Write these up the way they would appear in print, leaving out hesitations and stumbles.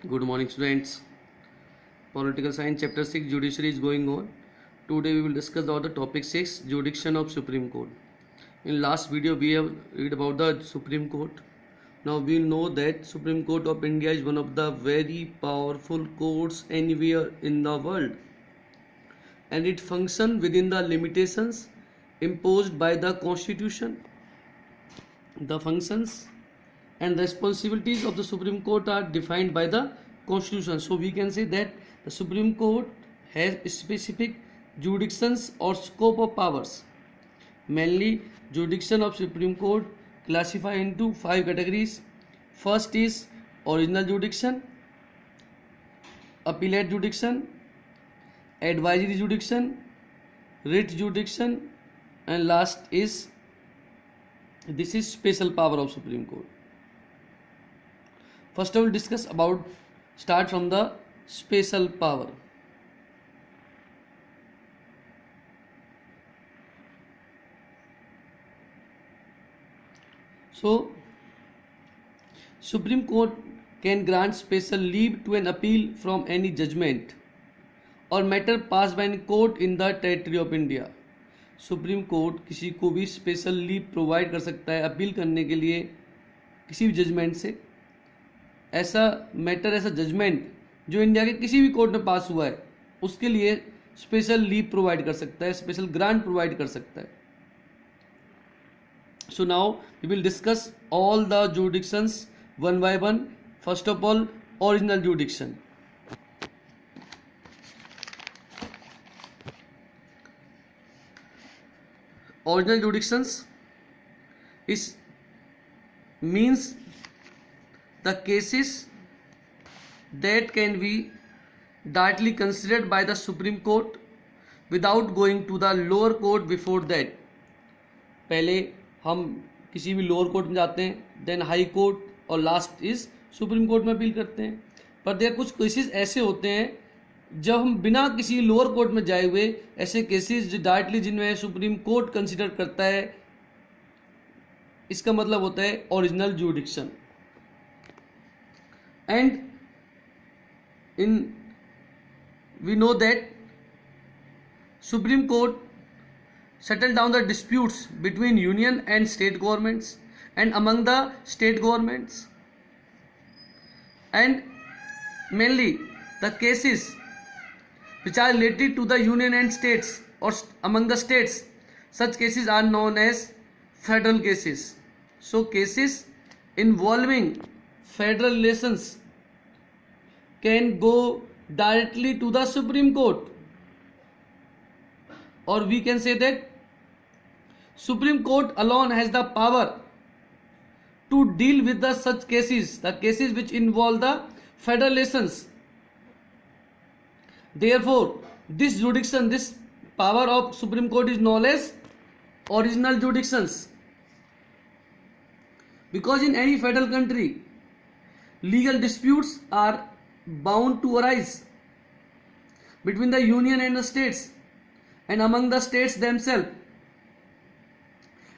Good morning, students. Political Science Chapter 6 Judiciary is going on. Today we will discuss about the topic 6 Jurisdiction of Supreme Court. In last video we have read about the Supreme Court. Now we know that Supreme Court of India is one of the very powerful courts anywhere in the world, and it functions within the limitations imposed by the Constitution. The functions and responsibilities of the Supreme Court are defined by the Constitution. So we can say that the Supreme Court has specific jurisdictions or scope of powers. Mainly, jurisdiction of Supreme Court classify into 5 categories. First is original jurisdiction, appellate jurisdiction, advisory jurisdiction, writ jurisdiction, and last is this is special power of Supreme Court. First I will discuss about start from the special power. So Supreme Court can grant special leave to an appeal from any judgment or matter passed by any court in the territory of India. Supreme court किसी को भी special leave provide कर सकता है appeal करने के लिए किसी भी जजमेंट से। ऐसा मैटर, ऐसा जजमेंट जो इंडिया के किसी भी कोर्ट में पास हुआ है उसके लिए स्पेशल लीव प्रोवाइड कर सकता है, स्पेशल ग्रांट प्रोवाइड कर सकता है। So now we will discuss all the jurisdictions one by one. First of all, original jurisdiction. Original jurisdictions is means the cases that can be directly considered by the Supreme Court without going to the lower court before that. पहले हम किसी भी lower court में जाते हैं, then high court और last is supreme court में appeal करते हैं। पर देर कुछ केसेस ऐसे होते हैं जब हम बिना किसी लोअर कोर्ट में जाए हुए ऐसे केसेस जो डायरेक्टली जिनमें सुप्रीम कोर्ट कंसिडर करता है, इसका मतलब होता है original jurisdiction. And in we know that supreme court settle down the disputes between union and state governments and among the state governments and mainly the cases which are related to the union and states or among the states. Such cases are known as federal cases. So cases involving federal relations can go directly to the Supreme Court, or we can say that Supreme Court alone has the power to deal with the such cases, the cases which involve the federal relations. Therefore, this jurisdiction, this power of Supreme Court is known as original jurisdictions. Because in any federal country, legal disputes are bound to arise between the union and the states and among the states themselves.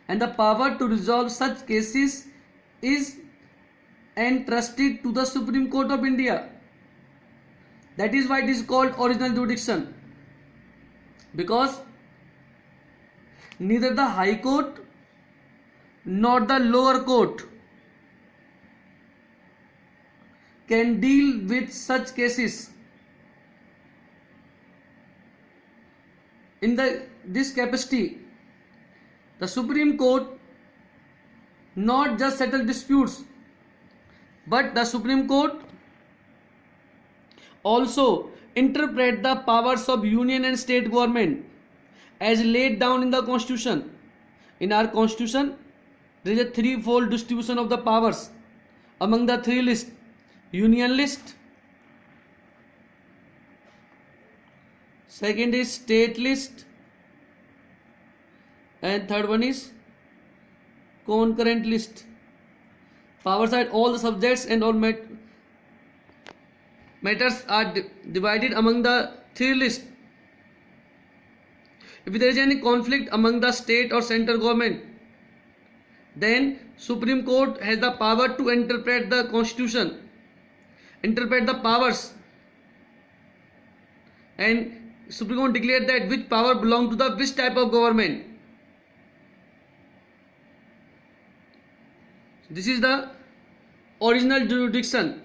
And the power to resolve such cases is entrusted to the Supreme Court of India. That is why it is called original jurisdiction, because neither the high court nor the lower court can deal with such cases. In this capacity, the Supreme Court not just settle disputes, but the Supreme Court also interpret the powers of union and state government as laid down in the Constitution. In our Constitution, there is a threefold distribution of the powers. Among the three lists, union list, second is state list, and third one is concurrent list. Powers are all the subjects and all matters are divided among the three lists. If there is any conflict among the state or central government, then Supreme Court has the power to interpret the Constitution interpret the powers, and Supreme Court declared that which power belong to the which type of government. This is the original jurisdiction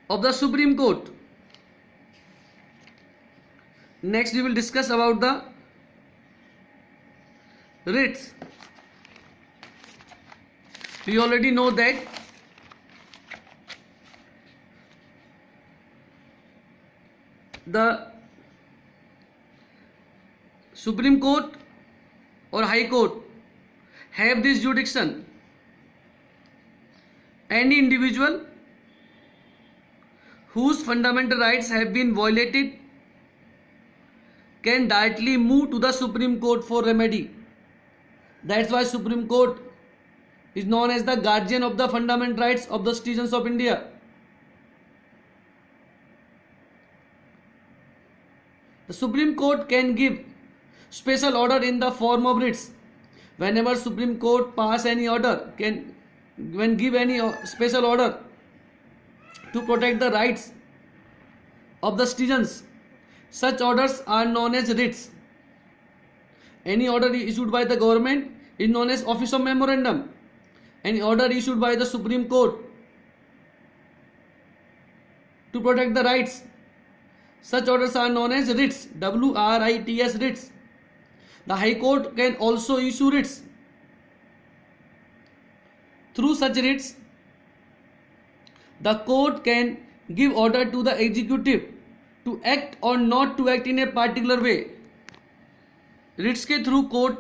of the Supreme Court. Next we will discuss about the writs. We already know that the Supreme Court or High Court have this jurisdiction. Any individual whose fundamental rights have been violated can directly move to the Supreme Court for remedy. That's why Supreme Court is known as the guardian of the fundamental rights of the citizens of India. The Supreme Court can give special order in the form of writs. Whenever Supreme Court pass any order, when give any special order to protect the rights of the citizens, such orders are known as writs. Any order issued by the government is known as Office of Memorandum. Any order issued by the Supreme Court to protect the rights, such orders are known as writs. WRITS, writs. The High Court can also issue writs. Through such writs, the court can give order to the executive to act or not to act in a particular way. Writs के through court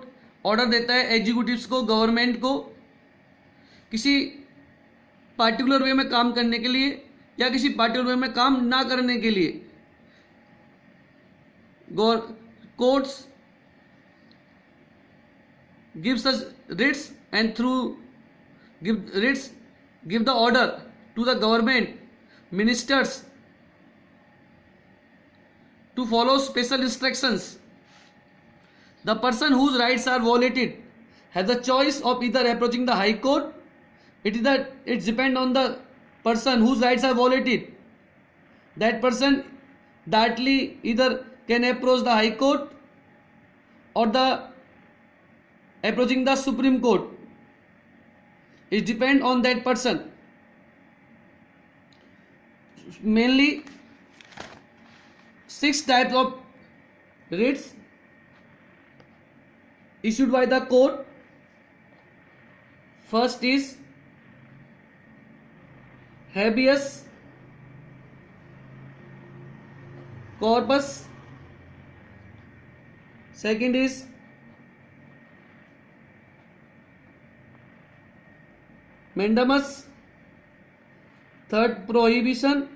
order देता है executives को, government को, किसी particular वे में काम करने के लिए या किसी पार्टिकुलर वे में काम ना करने के लिए. Courts give such writs and through give the order to the government ministers to follow special instructions. The person whose rights are violated has the choice of either approaching the High Court. It depends on the person whose rights are violated. That person directly either can approach the High Court or approaching the Supreme Court. It depends on that person. Mainly 6 types of writs issued by the court. First is habeas corpus. Second is mandamus. Third, prohibition.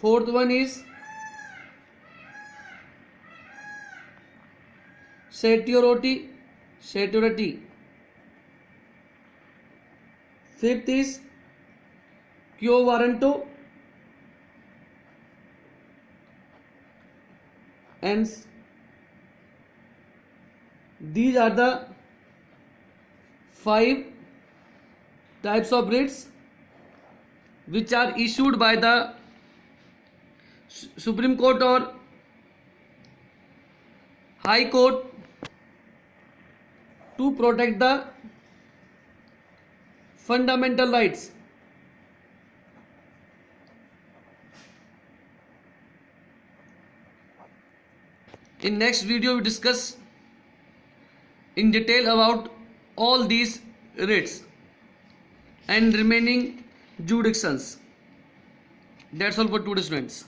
Fourth one is certiorari. Fifth is quo warranto. And these are the 5 types of writs which are issued by the Supreme Court or High Court to protect the fundamental rights. In next video we discuss in detail about all these writs and remaining jurisdictions. That's all for today, students.